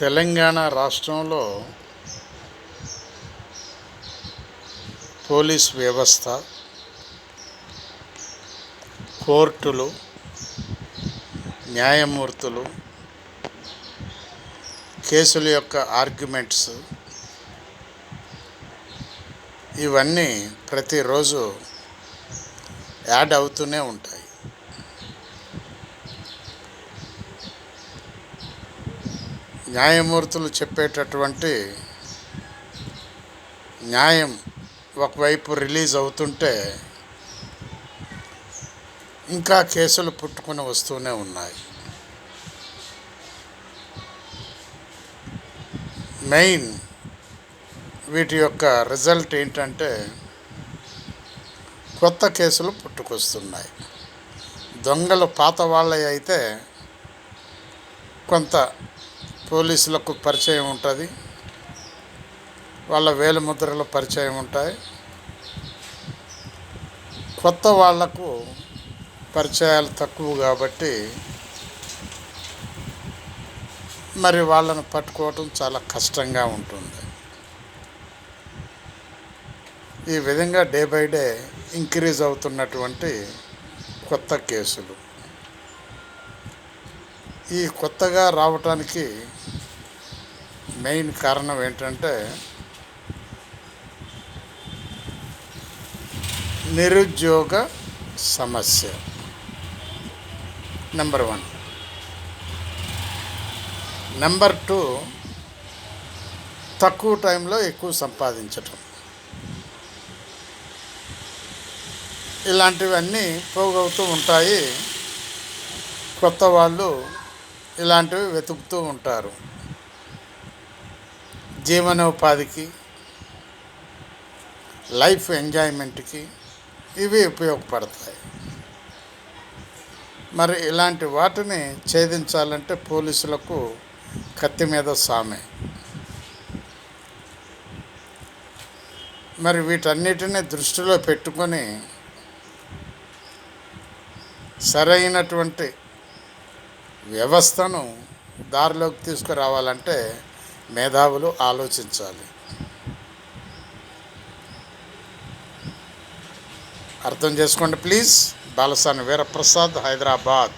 తెలంగాణ రాష్ట్రంలో పోలీస్ వ్యవస్థ, కోర్టులు, న్యాయమూర్తులు, కేసుల యొక్క ఆర్గ్యుమెంట్స్ ఇవన్నీ ప్రతిరోజు యాడ్ అవుతూనే ఉంటాయి. న్యాయమూర్తులు చెప్పేటటువంటి న్యాయం ఒకవైపు రిలీజ్ అవుతుంటే ఇంకా కేసులు పుట్టుకొని వస్తూనే ఉన్నాయి. మెయిన్ వీటి యొక్క రిజల్ట్ ఏంటంటే కొత్త కేసులు పుట్టుకొస్తున్నాయి. దొంగలు పాత వాళ్ళవి అయితే కొంత పోలీసులకు పరిచయం ఉంటుంది, వాళ్ళ వేలిముద్రలు పరిచయం ఉంటాయి. కొత్త వాళ్లకు పరిచయాలు తక్కువ కాబట్టి మరి వాళ్ళను పట్టుకోవటం చాలా కష్టంగా ఉంటుంది. ఈ విధంగా డే బై డే ఇంక్రీజ్ అవుతున్నటువంటి కొత్త కేసులు, ఈ కొత్తగా రావటానికి మెయిన్ కారణం ఏంటంటే నిరుద్యోగ సమస్య నెంబర్ 1. నెంబర్ 2, తక్కువ టైంలో ఎక్కువ సంపాదించటం. ఇలాంటివన్నీ పోగవుతూ ఉంటాయి. కొత్త వాళ్ళు ఇలాంటివి వెతుకుతూ ఉంటారు. జీవనోపాధికి, లైఫ్ ఎంజాయ్మెంట్కి ఇవి ఉపయోగపడతాయి. మరి ఇలాంటి వాటిని ఛేదించాలంటే పోలీసులకు కత్తి మీద సామే. మరి వీటన్నిటిని దృష్టిలో పెట్టుకొని సరైనటువంటి వ్యవస్థను దారిలోకి తీసుకురావాలంటే మేధావులు ఆలోచించాలి. అర్థం చేసుకోండి ప్లీజ్. బాలసాని వీరప్రసాద్, హైదరాబాద్.